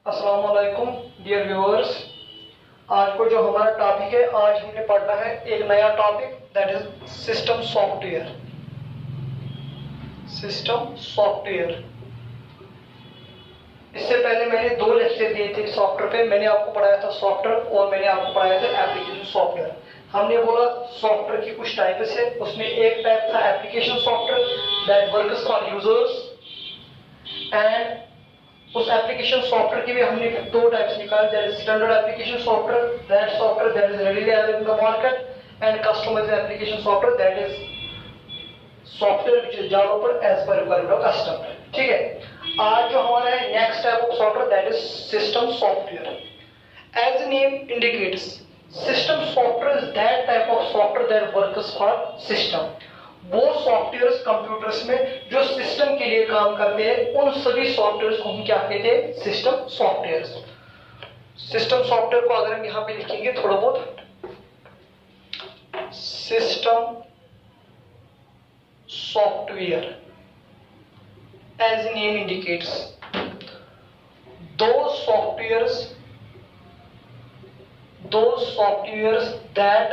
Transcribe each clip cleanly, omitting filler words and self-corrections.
अस्सलाम वालेकुम dear viewers. आज को जो हमारा टॉपिक है, आज हमने पढ़ना है एक नया topic, that is system software. System software, इससे पहले मैंने 2 लेक्चर दिए थे सॉफ्टवेयर पे। मैंने आपको पढ़ाया था सॉफ्टवेयर और मैंने आपको पढ़ाया था एप्लीकेशन सॉफ्टवेयर। हमने बोला सॉफ्टवेयर की कुछ टाइप्स है, उसमें एक टाइप था application software that works for users, and उस एप्लीकेशन सॉफ्टवेयर की भी हमने 2 टाइप्स निकाले, that is standard application software, that software that is readily available in the market, and customised application software that is software which is developed as per requirement of customer. ठीक है, आज जो हमारा है next type of software that is system software. As the name indicates, system software is that type of software that works for system. वो softwares computers में जो system के लिए काम करते हैं, उन सभी सॉफ्टवेयर्स को हम क्या कहते हैं? System softwares. सिस्टम सॉफ्टवेयर को अगर हम यहां पे लिखेंगे थोड़ा बहुत, system software as name indicates, those softwares that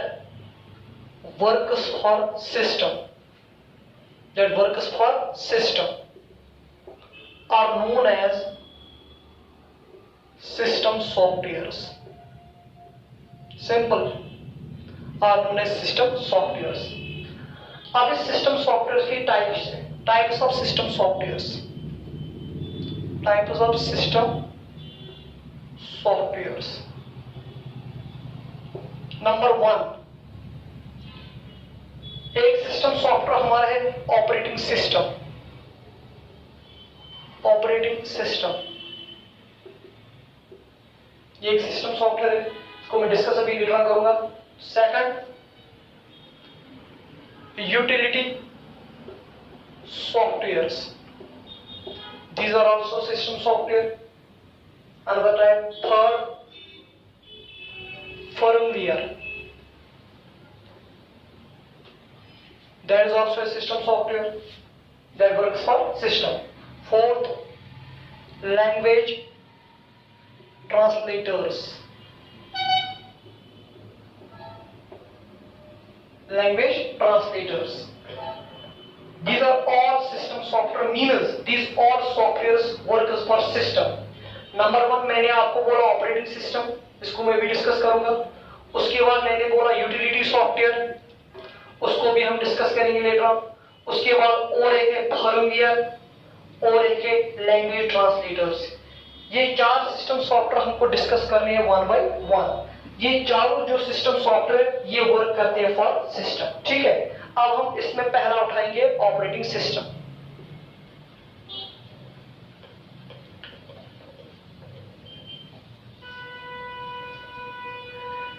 works for system are known as system softwares. Simple, are known as system softwares. अब इस सिस्टम सॉफ्टवेयर की types of system softwares, types of system softwares. Number 1, एक system software हमारा है operating system. Operating system ये एक system software है, इसको मैं डिस्कस अभी लेटर करूंगा। Second, utility softwares, these are also system software, another type. Third, firmware, that is also a system software that works for system. Fourth, language translators, these are all system software, means these all softwares works for system. Number 1 मैंने आपको बोला operating system, इसको मैं भी discuss करूंगा। उसके बाद मैंने बोला यूटिलिटी सॉफ्टवेयर, उसको भी हम डिस्कस करेंगे लेटर ऑन। उसके बाद और एक है फर्मवेयर और एक है लैंग्वेज ट्रांसलेटर्स। ये 4 सिस्टम सॉफ्टवेयर हमको डिस्कस करने हैं 1 बाय 1। ये चारों जो सिस्टम सॉफ्टवेयर ये वर्क करते हैं फॉर सिस्टम। ठीक है, अब हम इसमें पहला उठाएंगे ऑपरेटिंग सिस्टम।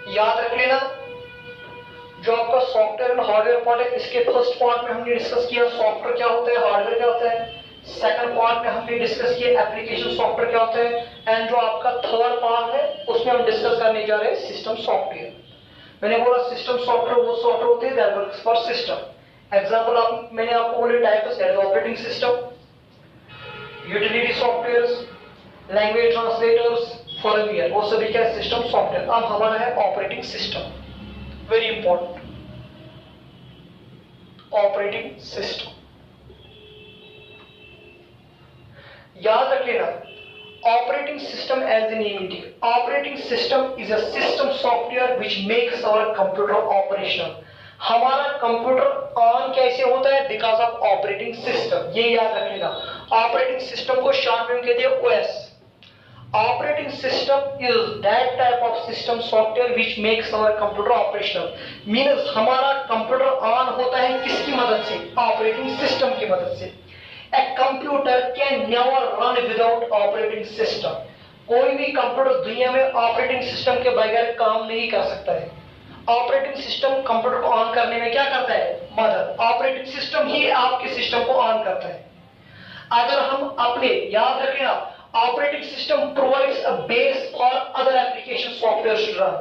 याद रख लेना, जो आपका सॉफ्टवेयर एंड हार्डवेयर पार्ट है, इसके फर्स्ट पार्ट में हमने डिस्कस किया सॉफ्टवेयर क्या होता है, हार्डवेयर क्या होता है। सेकंड पार्ट में हमने डिस्कस किया एप्लीकेशन सॉफ्टवेयर क्या होता है, एंड जो आपका थर्ड पार्ट है उसमें हम डिस्कस करने जा रहे हैं सिस्टम सॉफ्टवेयर। मैंने बोला सिस्टम सॉफ्टवेयर वो सॉफ्टवेयर होते हैं that works for system. Example मैंने आपको बोले types, that is operating system, utility softwares, language translators, firmware, वो सभी क्या सिस्टम सॉफ्टवेयर। अब हमारा है operating system, very important, operating system. याद रख लेना, operating system as the name indicates, operating system is a system software which makes our computer operational. हमारा कंप्यूटर ऑन कैसे होता है? Because of operating system. ये याद रख लेना, ऑपरेटिंग सिस्टम को शॉर्ट में कहते हैं OS. Operating system is that type of system software which makes our computer operational. Means हमारा कंप्यूटर ऑन होता है किसकी मदद से? ऑपरेटिंग सिस्टम की मदद से। A computer can never run without operating system. कोई भी कंप्यूटर दुनिया में ऑपरेटिंग सिस्टम के बगैर काम नहीं कर सकता है। ऑपरेटिंग सिस्टम कंप्यूटर को ऑन करने में क्या करता है? मदद। ऑपरेटिंग सिस्टम ही आपके सिस्टम को ऑन करता है। अगर हम अपने, याद रखना, operating system provides a base for other application software to run.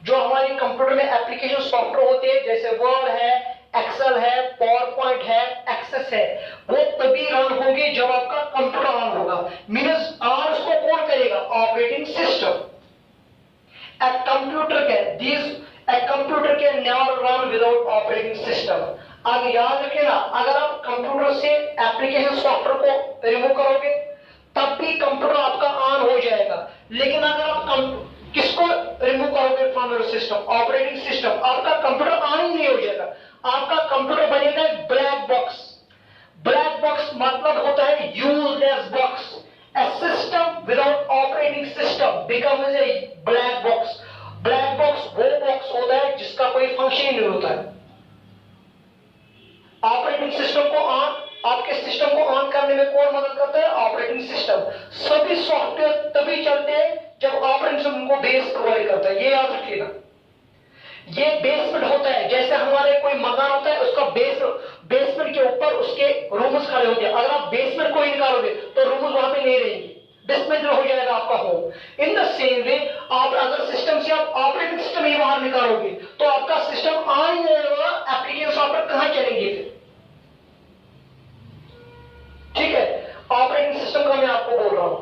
जो हमारे कंप्यूटर में एप्लीकेशन सॉफ्टवेयर होते हैं जैसे वर्ड है, एक्सेल है, पावर पॉइंट है, एक्सेस है, वो तभी रन होंगे जब आपका कंप्यूटर ऑन होगा। मींस ऑन उसको कौन करेगा? Operating A computer can never run without operating system. अब याद रखिएगा, अगर आप कंप्यूटर से एप्लीकेशन सॉफ्टवेयर को रिमूव करोगे तब भी कंप्यूटर आपका ऑन हो जाएगा, लेकिन अगर आप किसको रिमूव करोगे from your system, operating system, आपका कंप्यूटर ऑन ही नहीं हो जाएगा, आपका कंप्यूटर बनेगा ब्लैक बॉक्स। ब्लैक बॉक्स मतलब होता है useless box. A system without operating system becomes a black box. Black box वो बॉक्स होता है जिसका कोई फंक्शन ही नहीं होता है। ऑपरेटिंग सिस्टम को ऑन, आपके सिस्टम को ऑन करने में कौन मदद करता है? Operating system. सभी सॉफ्टवेयर तभी चलते हैं जब ऑपरेटिंग सिस्टम को बेस प्रोवाइड करता है, ये याद रखिएगा। ये बेसमेंट होता है, जैसे हमारे कोई मकान होता है, उसका बेसमेंट के ऊपर उसके रूम्स खड़े होते हैं। अगर आप बेसमेंट को ही निकालोगे तो रूम्स वहां पे नहीं रहेंगे, डिसमेंटल हो जाएगा आपका होम। इन द सेम वे आप अगर सिस्टम से आप ऑपरेटिंग सिस्टम ही बाहर निकालोगे तो आपका सिस्टम आ ही जाएगा, एप्लीकेशन सॉफ्टवेयर कहां चलेंगे फिर? ठीक है, ऑपरेटिंग सिस्टम का मैं आपको बोल रहा हूं,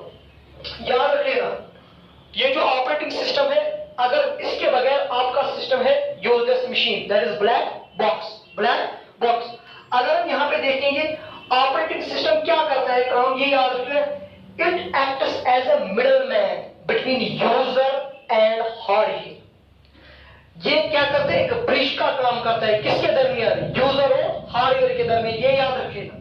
याद रखिएगा। ये जो ऑपरेटिंग सिस्टम है, अगर इसके बगैर आपका सिस्टम है useless machine, that is black box. Black box. अगर हम यहां पे देखेंगे ऑपरेटिंग सिस्टम क्या करता है काम, ये याद रखिए, it acts as a middleman between user and hardware. ये क्या करते हैं? एक ब्रिज का काम करता है, किसके दरमियान? यूजर और हार्डवेयर के दरमियान, ये याद रखिएगा।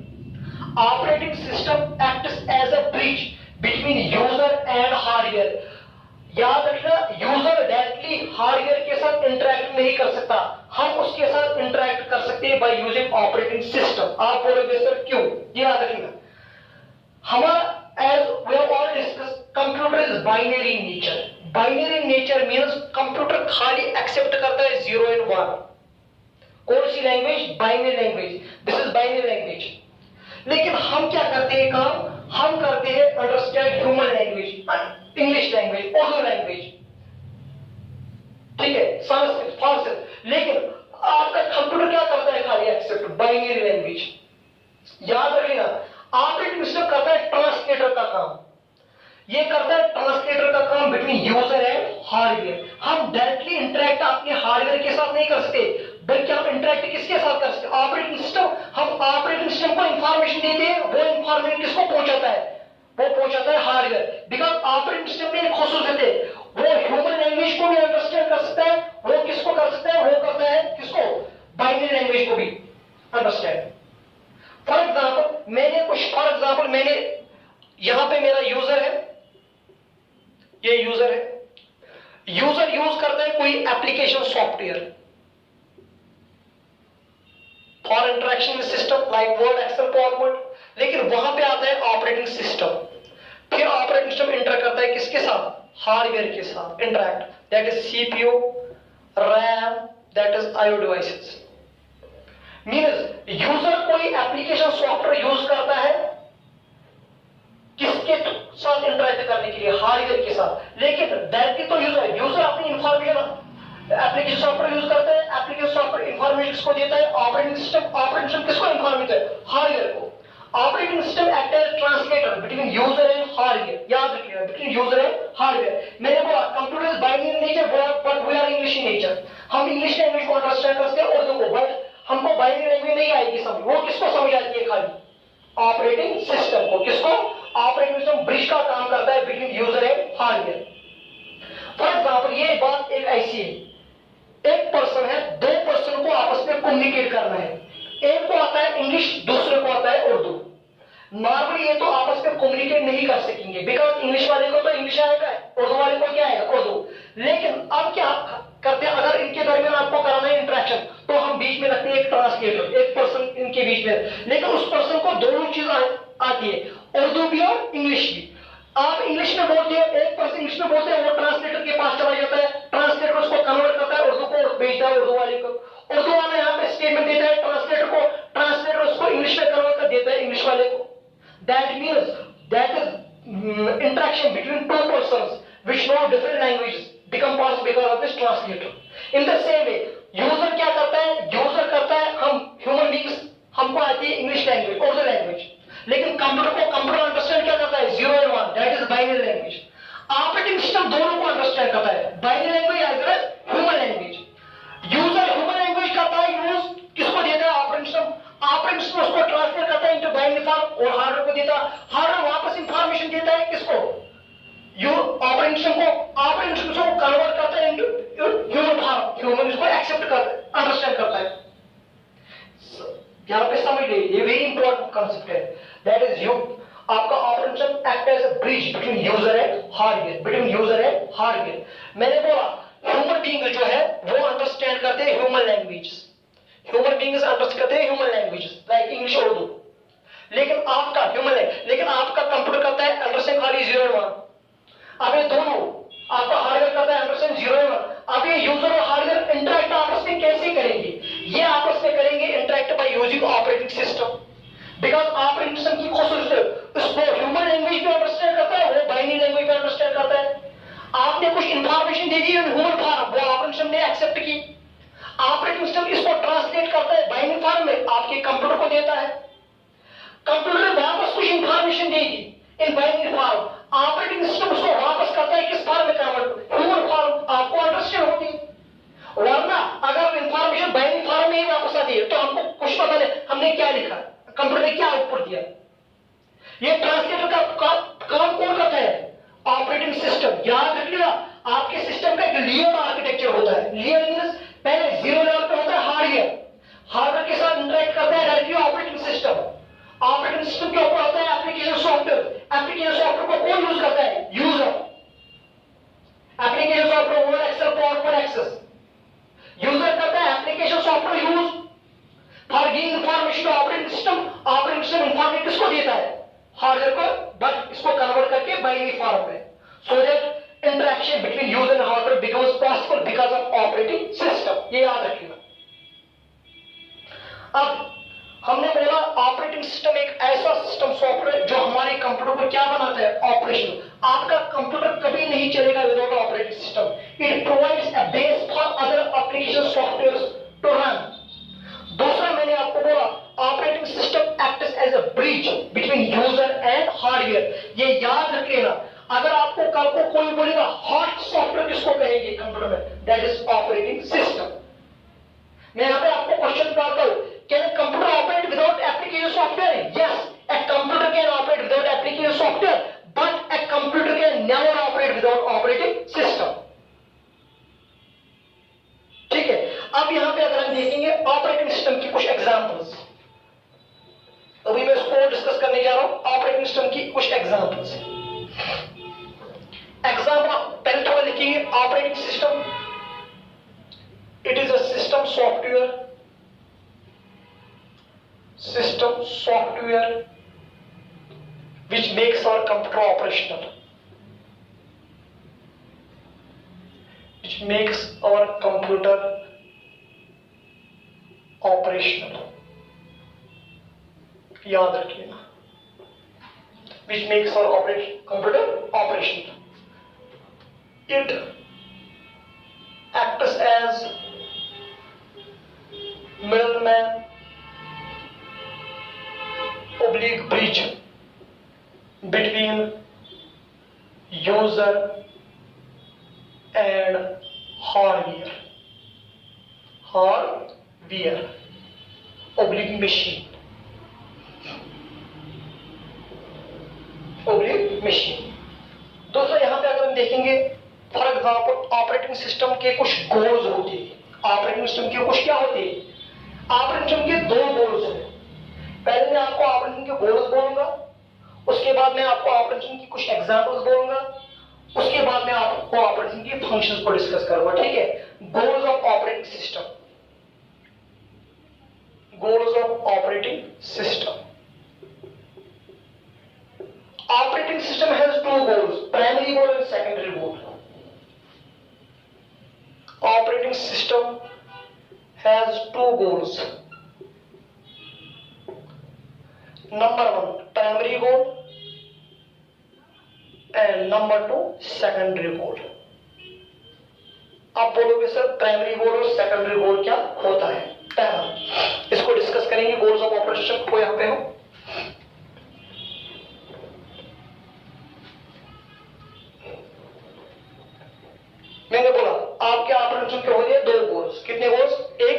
Operating system acts as a bridge between user and hardware. याद रखना, यूजर डायरेक्टली हार्डवेयर के साथ इंटरेक्ट नहीं कर सकता, हम उसके साथ इंटरेक्ट कर सकते हैं बाय यूजिंग ऑपरेटिंग सिस्टम। आप बोलोगे सर क्यों? ये याद रखना, हमारा as we have already discussed, computer is binary in nature. Binary in nature means computer खाली एक्सेप्ट करता है 0 and 1। कौन सी language? Binary language. This is binary language. लेकिन हम क्या करते हैं काम? हम करते हैं understand human language, English language, Urdu language, ठीक है, संस्कृत, फारसी। लेकिन आपका कंप्यूटर क्या करता है? खाली एक्सेप्ट बाइनरी लैंग्वेज। याद रखिएगा, ऑपरेटिंग सिस्टम करता है ट्रांसलेटर का काम। ये करता है ट्रांसलेटर का काम बिटवीन यूजर एंड हार्डवेयर। हम डायरेक्टली इंटरेक्ट अपने हार्डवेयर के साथ नहीं कर सकते, बल्कि हम इंटरेक्ट किसके साथ कर सकते? Operating system. हम ऑपरेटिंग सिस्टम को इंफॉर्मेशन देते हैं, वो इंफॉर्मेशन किसको पहुंचाता है? वो पहुंचाता है हार्डवेयर। बिकॉज ऑपरेटिंग सिस्टम में एक खुसूसियत है, वो ह्यूमन लैंग्वेज को भी अंडरस्टैंड कर सकता है। वो किसको कर सकता है? वो करता है किसको? बाइनरी लैंग्वेज को भी अंडरस्टैंड। फॉर एग्जाम्पल मैंने यहां पे मेरा यूजर है, ये यूजर है, यूजर यूज करता है कोई application software for interaction with system like Word, Excel, PowerPoint, लेकिन वहां पे आता है ऑपरेटिंग सिस्टम। फिर ऑपरेटिंग सिस्टम इंटर करता है किसके साथ? हार्डवेयर के साथ interact, that is CPU, RAM, that is IO devices. Means user कोई एप्लीकेशन सॉफ्टवेयर यूज करता है किसके साथ इंटरेक्ट करने के लिए? हार्डवेयर के साथ। लेकिन डायरेक्टली तो यूजर अपनी इंफॉर्मेशन एप्लीकेशन सॉफ्टवेयर यूज करता है, एप्लीकेशन सॉफ्टवेयर इंफॉर्मेशन किसको देता है? ऑपरेटिंग सिस्टम किसको इंफॉर्मेशन देता है? हार्डवेयर को। Operating system act as translator between user and hardware. याद रखिएगा, बिटवीन यूजर एंड हार्डवेयर। मैंने बोला computer is binary nature, but we are English in nature. हम इंग्लिश लैंग्वेज को अंडरस्टैंड करते हैं, उर्दू को, बट हमको बाइनरी लैंग्वेज नहीं आएगी समझ। वो किसको समझ आती है? खाली ऑपरेटिंग सिस्टम को। किसको? ऑपरेटिंग सिस्टम ब्रिज का काम करता है between user and hardware. For example, ये बात एक ऐसी है, एक पर्सन है, दो पर्सन को आपस में कम्युनिकेट करना है, एक को आता है इंग्लिश, दूसरे को आता है उर्दू। नॉर्मली ये तो आपस में कम्युनिकेट नहीं कर सकेंगे, बिकॉज इंग्लिश वाले को तो इंग्लिश आएगा, उर्दू वाले को क्या आएगा? उर्दू। लेकिन अब क्या करते हैं, अगर इनके दरमियान आपको कराना है इंटरेक्शन, तो हम बीच में रखते हैं एक ट्रांसलेटर, एक पर्सन इनके बीच में। लेकिन उस पर्सन को दोनों चीज आती है, उर्दू भी और इंग्लिश भी। आप इंग्लिश में बोलते हैं, एक पर्सन इंग्लिश में बोलते हैं, वो ट्रांसलेटर के पास चला जाता है, ट्रांसलेटर उसको कन्वर्ट करता है उर्दू को, भेजता है उर्दू वाले को। उर्दू वाला यहाँ पे स्टेटमेंट देता है ट्रांसलेटर को, ट्रांसलेटर उसको इंग्लिश में कन्वर्ट कर देता है इंग्लिश वाले को। That means that is interaction between two persons which know different languages become possible because of this translator. In the same way, user क्या करता है? User करता है, हम human beings, हमको आती है इंग्लिश लैंग्वेज, उर्दू लैंग्वेज, लेकिन कंप्यूटर अंडरस्टैंड क्या करता है? 0 and 1, that is binary language. Operating system दोनों को अंडरस्टैंड करता है, बाइनरी लैंग्वेज कॉन्सेप्ट है, दैट इज यू आपका operating system act as a bridge between user and hardware, between user and hardware. मैंने बोला ह्यूमन बीइंग जो है वो अंडरस्टैंड करते हैं human language, human beings understand करते हैं ह्यूमन लैंग्वेज लाइक इंग्लिश और उर्दू, लेकिन आपका ह्यूमन लैंग्वेज, लेकिन आपका कंप्यूटर करता है अंडरस्टैंड खाली 0 और 1। अब ये दोनों आपका हार्डवेयर करता है अंडरस्टैंड 0 और 1। अब ये यूजर और हार्डवेयर इंटरैक्ट आपस में कैसे करेंगे? ये आपस में करेंगे interact by using operating system, because operating system की खासियत उसको ह्यूमन लैंग्वेज में अंडरस्टैंड करता है, वो बाइनरी लैंग्वेज में अंडरस्टैंड करता है। आपने कुछ इंफॉर्मेशन दे दी ह्यूमन फॉर्म, वो ऑपरेटिंग सिस्टम ने एक्सेप्ट की, ऑपरेटिंग सिस्टम इसको ट्रांसलेट करता है बाइनरी फॉर्म में, आपके कंप्यूटर को देता है, कंप्यूटर ने वापस कुछ इंफॉर्मेशन देगी in binary form, operating system उसको वापस करता है किस फॉर्म में कन्वर्ट, ह्यूमन फॉर्म। आपको अंडरस्टैंड होती है? वरना अगर इंफॉर्मेशन बाइनरी फॉर्म में ही वापस आती है तो हमको कुछ पता नहीं हमने क्या लिखा, कंप्यूटर ने क्या आउटपुट दिया। ये ट्रांसलेटर का काम कौन करता है? Operating system. याद रखिएगा आपके सिस्टम का एक लेयर आर्किटेक्चर होता है, लेयर मींस पहले 0 लेवल पे होता है हार्डवेयर, हार्डवेयर के साथ इंटरेक्ट करता है directly operating system, operating system के ऊपर होता है एप्लीकेशन सॉफ्टवेयर, एप्लीकेशन सॉफ्टवेयर को कौन यूज करता है? User. Application software Word, Excel, PowerPoint, Access. User करता है application software use for giving information to operating system, operating system information किसको देता है? हार्डवेयर को, बट इसको कन्वर्ट करके बाइनरी फॉर्म में, so that interaction between user and hardware becomes possible because of operating system. ये याद रखिएगा। अब हमने बोला ऑपरेटिंग सिस्टम एक ऐसा सिस्टम सॉफ्टवेयर जो हमारे कंप्यूटर को क्या बनाता है? ऑपरेशन। आपका कंप्यूटर कभी नहीं चलेगा without operating system. It provides a base for other application softwares to run. दूसरा मैंने आपको बोला operating system acts as a bridge between user and hardware. ये याद रख लेना। अगर आपको कल को कोई बोलेगा हॉट सॉफ्टवेयर किसको कहेंगे कंप्यूटर में? That is operating system. मैं यहां पे आपको क्वेश्चन करता हूं, can a computer operate without application software? Yes, a computer can operate without application software, but a computer can never operate without operating system. ठीक है, अब यहां पे अगर हम देखेंगे ऑपरेटिंग सिस्टम की कुछ एग्जांपल्स, अभी मैं इसको डिस्कस करने जा रहा हूं ऑपरेटिंग सिस्टम की कुछ एग्जांपल्स। एग्जांपल पहले थोड़ा लिखिए। Operating system it is a system software which makes our computer operational, which makes our computer operational। याद रखिएगा, which makes our computer operational। It acts as middleman oblique bridge between user and hardware oblique machine दोस्तों यहां पे अगर हम देखेंगे for example operating system के कुछ गोल्स होते हैं। ऑपरेटिंग सिस्टम के कुछ क्या होते हैं? ऑपरेटिंग सिस्टम के 2 गोल्स हैं। पहले मैं आपको ऑपरेटिंग के गोल्स बोलूंगा, उसके बाद मैं आपको ऑपरेटिंग की कुछ एग्जांपल्स बोलूंगा, उसके बाद मैं आपको ऑपरेटिंग की फंक्शंस को डिस्कस करूंगा। ठीक है, goals of operating system. Goals of operating system. Operating system has 2 goals, primary goal and secondary goal. Operating system has 2 goals। Number 1 primary goal and number 2 secondary goal। आप बोलोगे sir primary goal और secondary goal क्या होता है? पहला इसको discuss करेंगे, goals of operation को यहां पे हो। मैंने बोला आपके ऑपरेशन के होते हैं 2 गोल्स। कितने गोल्स? एक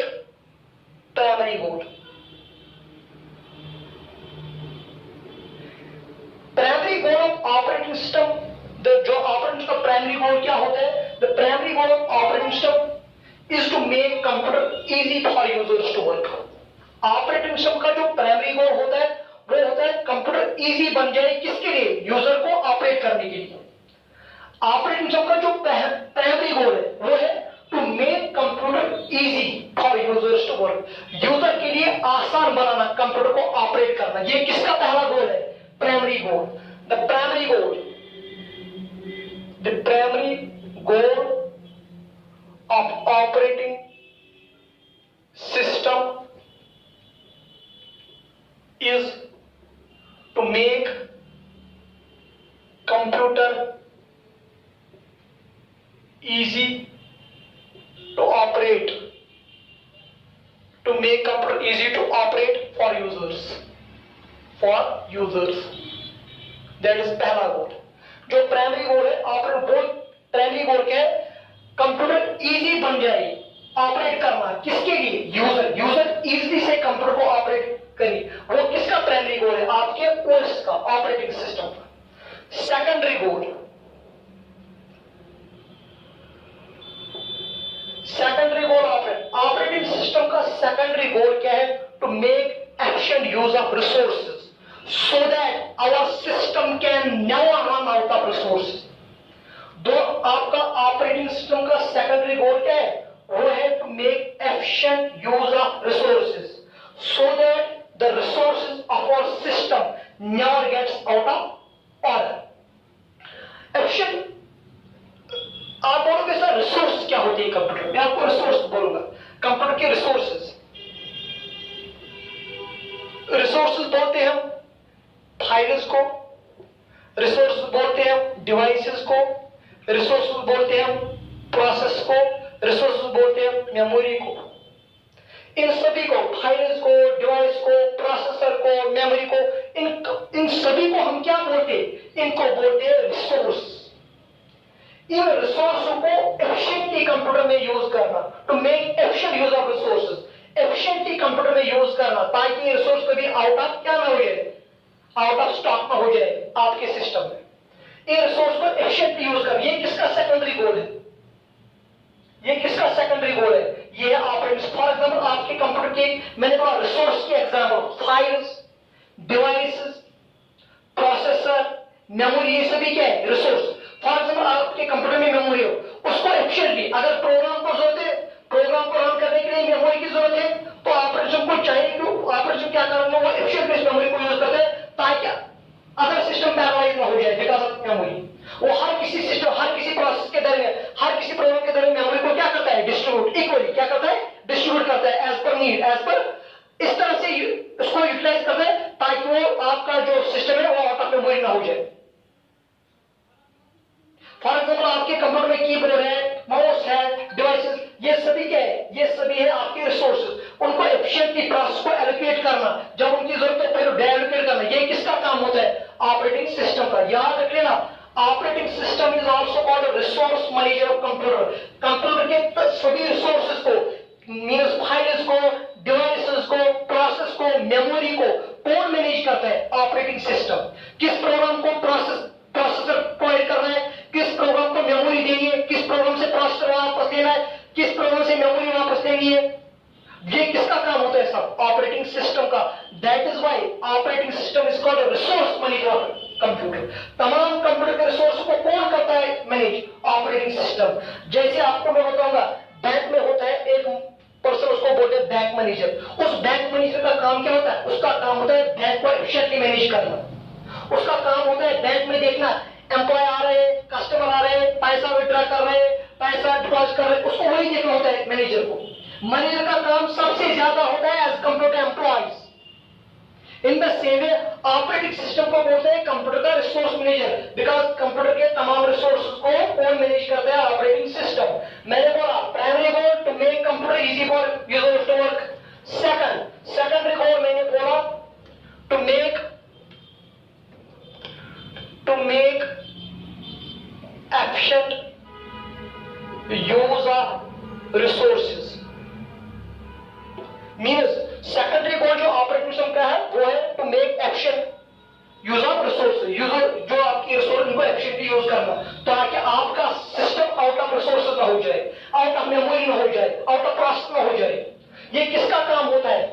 primary goal. Primary goal of operating system, जो ऑपरेटिंग का प्राइमरी गोल क्या होता है? The primary goal of operating system is to make computer easy for users to work. Operating system का जो प्राइमरी गोल होता है वो होता है कंप्यूटर इजी बन जाए किसके लिए, यूजर को ऑपरेट करने के लिए। ऑपरेटिंग सिस्टम का जो प्राइमरी गोल है वो है to make computer easy for users to work, user के लिए आसान बनाना कंप्यूटर को ऑपरेट करना। ये किसका पहला गोल है, primary goal. The primary goal of operating system is to make computer easy to operate, to make computer easy to operate for users, that is पहला गोल। जो प्राइमरी गोल है प्राइमरी गोल क्या है, कंप्यूटर इजी बन जाए operate करना किसके लिए, यूजर इजीली से कंप्यूटर को ऑपरेट करिए, वो किसका प्राइमरी गोल है, आपके ओएस का, ऑपरेटिंग सिस्टम का। सेकेंडरी गोल ऑपरेटिंग सिस्टम का सेकेंडरी गोल क्या है, to make efficient use of resources so that our system can never run out of resources. दो आपका ऑपरेटिंग सिस्टम का सेकेंडरी गोल क्या है, वो है to make efficient use of resources so that the resources of our system never gets out of order. Efficient, आप बोलोगे sir resource क्या होते हैं कंप्यूटर में, आपको रिसोर्स बोलूंगा, कंप्यूटर के रिसोर्सेज बोलते हैं हम फाइल्स को, रिसोर्सेज बोलते हैं हम डिवाइसेस को, रिसोर्सेज बोलते हैं हम प्रोसेस को, रिसोर्सेज बोलते हैं हम मेमोरी को। इन सभी को, फाइल्स को, डिवाइस को, प्रोसेसर को, मेमोरी को, इन सभी को हम क्या बोलते हैं, इनको बोलते हैं रिसोर्स। इन रिसोर्सों को एफिशिएंटली कंप्यूटर में यूज करना, to make efficient use of resources, efficiently computer में यूज करना ताकि ये रिसोर्स कभी आउट ऑफ क्या ना हो जाए, आउट ऑफ स्टॉक ना हो जाए आपके सिस्टम में। इन रिसोर्स को एफिशिएंटली यूज करना, ये किसका सेकेंडरी गोल है, ये किसका सेकेंडरी गोल है, ये ऑपरेटिंग। फॉर एग्जांपल आपके कंप्यूटर के, मैंने कहा रिसोर्स के example files, devices, processor, memory, ये सभी क्या है, रिसोर्स। फॉर एग्जांपल आपके कंप्यूटर में मेमोरी हो, उसको एफिशिएंटली, अगर प्रोग्राम को जरूरत है, प्रोग्राम को रन करने के लिए मेमोरी की जरूरत है, तो ऑपरेशन को चाहिए कि ऑपरेशन क्या करना, वो एफिशिएंटली इस मेमोरी को यूज करते हैं ताकि अदर सिस्टम पैरालाइज ना हो जाए बिकॉज ऑफ मेमोरी। वो हर किसी सिस्टम, हर किसी प्रोसेस के दरमियान, हर किसी प्रोग्राम के दरमियान मेमोरी को क्या करता है, डिस्ट्रीब्यूट, इक्वली क्या करता है, डिस्ट्रीब्यूट करता है as per need, as per, इस तरह से उसको यूटिलाइज करता है ताकि वो आपका जो सिस्टम है वो आउट ऑफ मेमोरी ना हो जाए। फॉर एग्जाम्पल आपके कंप्यूटर में कीबोर्ड है, माउस है, डिवाइसेस, ये सभी क्या है, ये सभी है आपके रिसोर्सेज। उनको एफिशिएंटली प्रोसेस को एलोकेट करना, जब उनकी जरूरत है फिर डीएलोकेट करना, ये किसका काम होता है, ऑपरेटिंग सिस्टम का। याद रख लेना, operating system is also called resource manager of computer. Computer के सभी रिसोर्सेज को, मींस फाइल्स को, डिवाइसेस को, प्रोसेस को, मेमोरी को कौन मैनेज करता है, ऑपरेटिंग सिस्टम। किस प्रोग्राम को प्रोसेसर प्रोवाइड करना है, किस प्रोग्राम को मेमोरी देनी है, किस प्रोग्राम से प्रोसेसर वापस लेना है, किस प्रोग्राम से मेमोरी वापस लेनी है, ये किसका काम होता है, सब ऑपरेटिंग सिस्टम का। That is why operating system is called resource manager of computer. तमाम कंप्यूटर के रिसोर्स को कौन करता है मैनेज, ऑपरेटिंग सिस्टम। जैसे आपको मैं बताऊंगा, बैंक में होता है एक पर्सन, उसको बोलते हैं बैंक मैनेजर। उस बैंक मैनेजर का काम क्या होता है, उसका काम होता है बैंक को एफिशिएंटली मैनेज करना। उसका काम होता है बैंक में देखना एम्प्लॉय आ रहे हैं, कस्टमर आ रहे हैं, पैसा विड्रॉ कर रहे हैं, पैसा डिपॉजिट कर रहे हैं, उसको वही देखना होता है मैनेजर को। मैनेजर का काम सबसे ज्यादा होता है as compare to employees. In the same way operating system को बोलते हैं कंप्यूटर का रिसोर्स मैनेजर, बिकॉज कंप्यूटर के तमाम रिसोर्स को कौन मैनेज करता है, ऑपरेटिंग सिस्टम। मैंने बोला primary goal to make computer easy for users to work. Secondary goal मैंने बोला to make efficient use of resources, means secondary goal जो ऑपरेटिंग सिस्टम का है वो है to make efficient use of resources, user जो आपकी रिसोर्स उनको efficiently यूज करना ताकि आपका सिस्टम आउट ऑफ रिसोर्सेज ना हो जाए, आउट ऑफ मेमोरी ना हो जाए, आउट ऑफ प्रोसेस ना हो जाए। ये किसका काम होता है,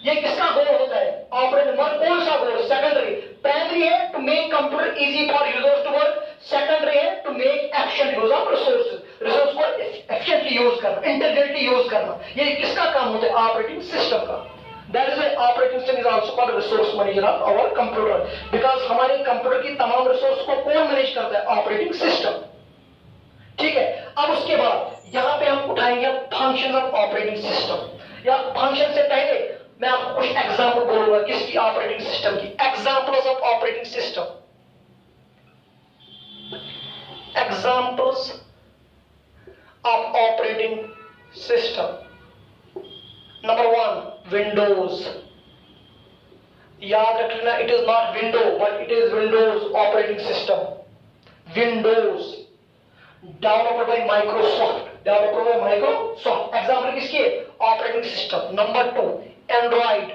ये किसका गोल होता है? ऑपरेटिंग कौन सा गोल? सेकेंडरी। प्राइमरी है to make computer easy for users to work, secondary है to make efficient use of resources, resource को एफिशिएंटली यूज करना, इंटेलिजेंटली यूज करना। ये किसका काम होता है? ऑपरेटिंग सिस्टम का। That is why operating system is also called resource manager of our computer, because हमारे कंप्यूटर की तमाम रिसोर्स को कौन मैनेज करता है? Operating system. ठीक है, अब उसके बाद यहां पे हम उठाएंगे फंक्शन ऑफ ऑपरेटिंग सिस्टम। या फंक्शन से पहले मैं आपको कुछ एग्जांपल बोलूंगा किसकी? ऑपरेटिंग सिस्टम की। Examples of operating system, examples of operating system. Number 1, Windows. याद रख लेना, it is not window but it is Windows operating system. Windows developed by Microsoft, developed by Microsoft. Example किसकी? Operating system. Number 2, Android,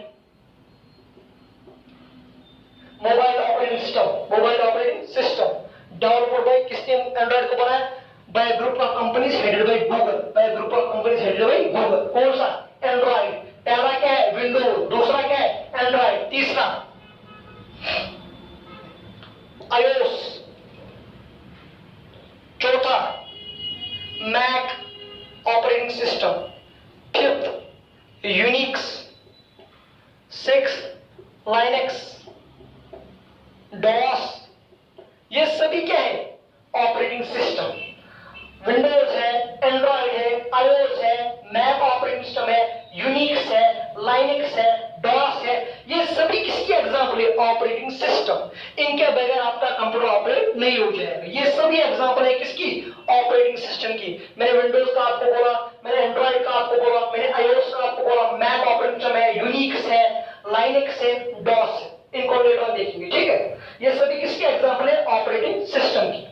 mobile operating system, mobile operating system developed by, किसने Android को बनाया? Bye group of companies headed by Google, bye group of companies headed by Google. कौन सा? Android. पहला क्या है? Windows. दूसरा क्या है? एंड्रॉइड। तीसरा आईओएस। चौथा Mac operating system. Fifth Unix. Six Linux, DOS. ये सभी क्या है? Operating system. विंडोज है, एंड्रॉइड है, आईओएस है, मैक ऑपरेटिंग सिस्टम है, यूनिक्स है, लाइनेक्स है, डॉस है। ये सभी किसकी एग्जांपल है? Operating system. इनके बगैर आपका कंप्यूटर ऑपरेट नहीं हो जाएगा। ये सभी एग्जांपल है किसकी? ऑपरेटिंग सिस्टम की। मैंने विंडोज का आपको बोला, मैंने एंड्रॉइड का आपको बोला, मैंने आईओएस का आपको बोला, मैक ऑपरेटिंग सिस्टम है, यूनिक्स है, लाइनेक्स है, डॉस है। इनको लेकर देखेंगे। ठीक है, ये सभी किसकी एग्जांपल है? ऑपरेटिंग सिस्टम की।